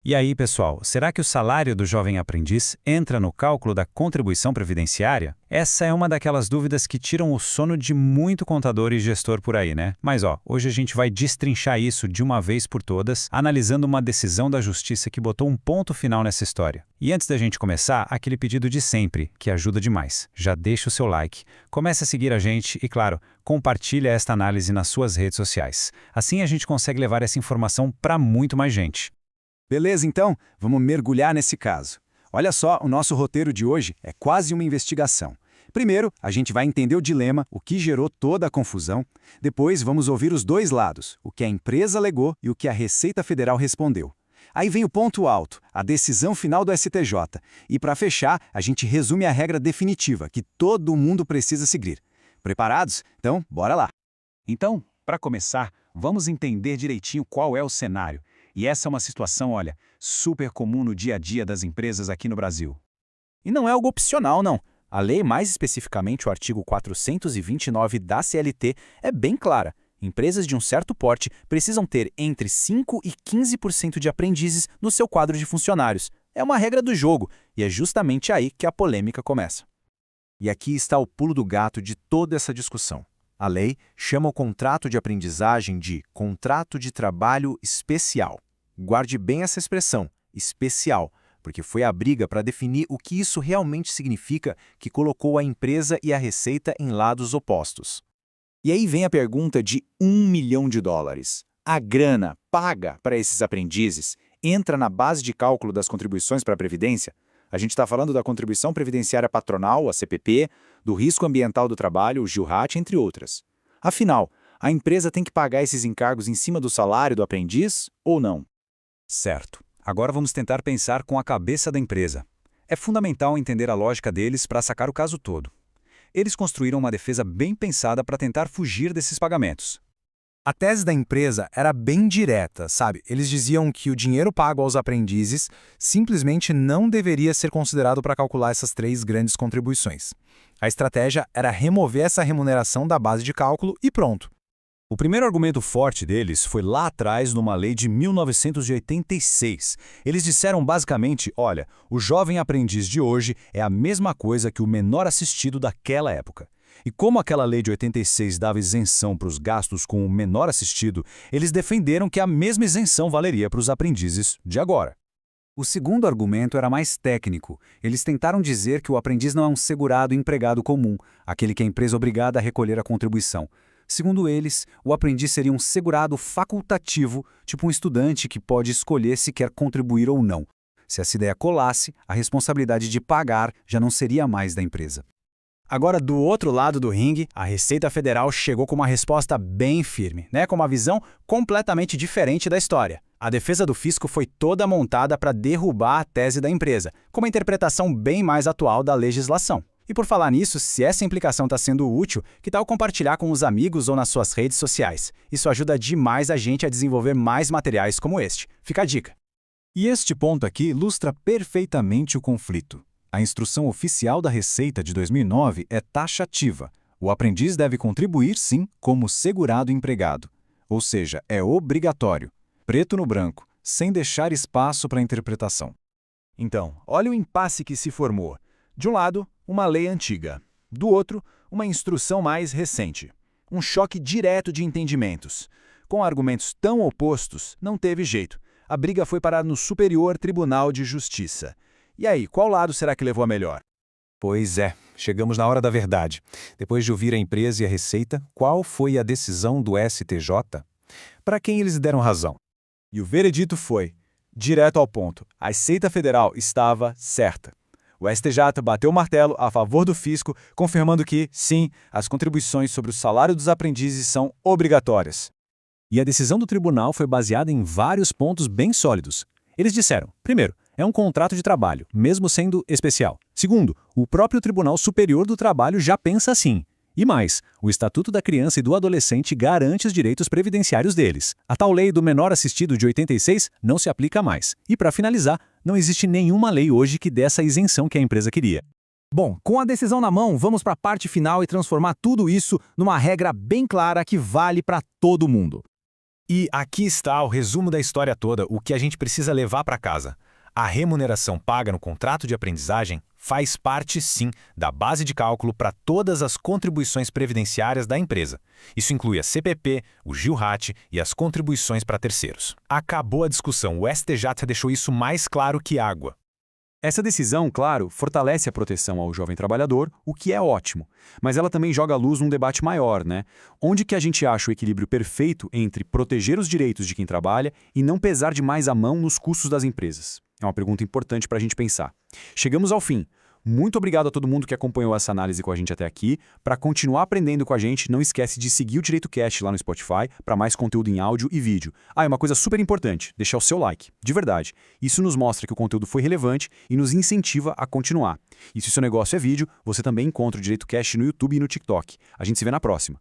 E aí, pessoal, será que o salário do jovem aprendiz entra no cálculo da contribuição previdenciária? Essa é uma daquelas dúvidas que tiram o sono de muito contador e gestor por aí, né? Mas hoje a gente vai destrinchar isso de uma vez por todas, analisando uma decisão da Justiça que botou um ponto final nessa história. E antes da gente começar, aquele pedido de sempre, que ajuda demais. Já deixa o seu like, comece a seguir a gente e, claro, compartilha esta análise nas suas redes sociais. Assim a gente consegue levar essa informação para muito mais gente. Beleza, então, vamos mergulhar nesse caso. Olha só, o nosso roteiro de hoje é quase uma investigação. Primeiro, a gente vai entender o dilema, o que gerou toda a confusão. Depois, vamos ouvir os dois lados, o que a empresa alegou e o que a Receita Federal respondeu. Aí vem o ponto alto, a decisão final do STJ. E para fechar, a gente resume a regra definitiva, que todo mundo precisa seguir. Preparados? Então, bora lá! Então, para começar, vamos entender direitinho qual é o cenário. E essa é uma situação, olha, super comum no dia a dia das empresas aqui no Brasil. E não é algo opcional, não. A lei, mais especificamente o artigo 429 da CLT, é bem clara. Empresas de um certo porte precisam ter entre 5% e 15% de aprendizes no seu quadro de funcionários. É uma regra do jogo, e é justamente aí que a polêmica começa. E aqui está o pulo do gato de toda essa discussão. A lei chama o contrato de aprendizagem de contrato de trabalho especial. Guarde bem essa expressão, especial, porque foi a briga para definir o que isso realmente significa que colocou a empresa e a Receita em lados opostos. E aí vem a pergunta de US$ 1 milhão. A grana paga para esses aprendizes entra na base de cálculo das contribuições para a Previdência? A gente está falando da contribuição previdenciária patronal, a CPP, do risco ambiental do trabalho, o GILRAT, entre outras. Afinal, a empresa tem que pagar esses encargos em cima do salário do aprendiz ou não? Certo. Agora vamos tentar pensar com a cabeça da empresa. É fundamental entender a lógica deles para sacar o caso todo. Eles construíram uma defesa bem pensada para tentar fugir desses pagamentos. A tese da empresa era bem direta, sabe? Eles diziam que o dinheiro pago aos aprendizes simplesmente não deveria ser considerado para calcular essas 3 grandes contribuições. A estratégia era remover essa remuneração da base de cálculo e pronto. O primeiro argumento forte deles foi lá atrás numa lei de 1986. Eles disseram basicamente, olha, o jovem aprendiz de hoje é a mesma coisa que o menor assistido daquela época. E como aquela lei de 86 dava isenção para os gastos com o menor assistido, eles defenderam que a mesma isenção valeria para os aprendizes de agora. O segundo argumento era mais técnico. Eles tentaram dizer que o aprendiz não é um segurado empregado comum, aquele que a empresa é obrigada a recolher a contribuição. Segundo eles, o aprendiz seria um segurado facultativo, tipo um estudante que pode escolher se quer contribuir ou não. Se essa ideia colasse, a responsabilidade de pagar já não seria mais da empresa. Agora, do outro lado do ringue, a Receita Federal chegou com uma resposta bem firme, com uma visão completamente diferente da história. A defesa do fisco foi toda montada para derrubar a tese da empresa, com uma interpretação bem mais atual da legislação. E por falar nisso, se essa implicação está sendo útil, que tal compartilhar com os amigos ou nas suas redes sociais? Isso ajuda demais a gente a desenvolver mais materiais como este. Fica a dica. E este ponto aqui ilustra perfeitamente o conflito. A instrução oficial da Receita de 2009 é taxativa. O aprendiz deve contribuir, sim, como segurado empregado. Ou seja, é obrigatório, preto no branco, sem deixar espaço para interpretação. Então, olha o impasse que se formou. De um lado, uma lei antiga. Do outro, uma instrução mais recente. Um choque direto de entendimentos. Com argumentos tão opostos, não teve jeito. A briga foi parar no Superior Tribunal de Justiça. E aí, qual lado será que levou a melhor? Pois é, chegamos na hora da verdade. Depois de ouvir a empresa e a Receita, qual foi a decisão do STJ? Para quem eles deram razão? E o veredito foi, direto ao ponto, a Receita Federal estava certa. O STJ bateu o martelo a favor do fisco, confirmando que, sim, as contribuições sobre o salário dos aprendizes são obrigatórias. E a decisão do tribunal foi baseada em vários pontos bem sólidos. Eles disseram, primeiro, é um contrato de trabalho, mesmo sendo especial. Segundo, o próprio Tribunal Superior do Trabalho já pensa assim. E mais, o Estatuto da Criança e do Adolescente garante os direitos previdenciários deles. A tal lei do menor assistido de 86 não se aplica mais. E para finalizar, não existe nenhuma lei hoje que dê essa isenção que a empresa queria. Bom, com a decisão na mão, vamos para a parte final e transformar tudo isso numa regra bem clara que vale para todo mundo. E aqui está o resumo da história toda, o que a gente precisa levar para casa. A remuneração paga no contrato de aprendizagem faz parte, sim, da base de cálculo para todas as contribuições previdenciárias da empresa. Isso inclui a CPP, o GILRAT e as contribuições para terceiros. Acabou a discussão, o STJ deixou isso mais claro que água. Essa decisão, claro, fortalece a proteção ao jovem trabalhador, o que é ótimo. Mas ela também joga a luz num debate maior, né? Onde que a gente acha o equilíbrio perfeito entre proteger os direitos de quem trabalha e não pesar demais a mão nos custos das empresas? É uma pergunta importante para a gente pensar. Chegamos ao fim. Muito obrigado a todo mundo que acompanhou essa análise com a gente até aqui. Para continuar aprendendo com a gente, não esquece de seguir o Direito Cast lá no Spotify para mais conteúdo em áudio e vídeo. Ah, e uma coisa super importante, deixar o seu like, de verdade. Isso nos mostra que o conteúdo foi relevante e nos incentiva a continuar. E se o seu negócio é vídeo, você também encontra o Direito Cast no YouTube e no TikTok. A gente se vê na próxima.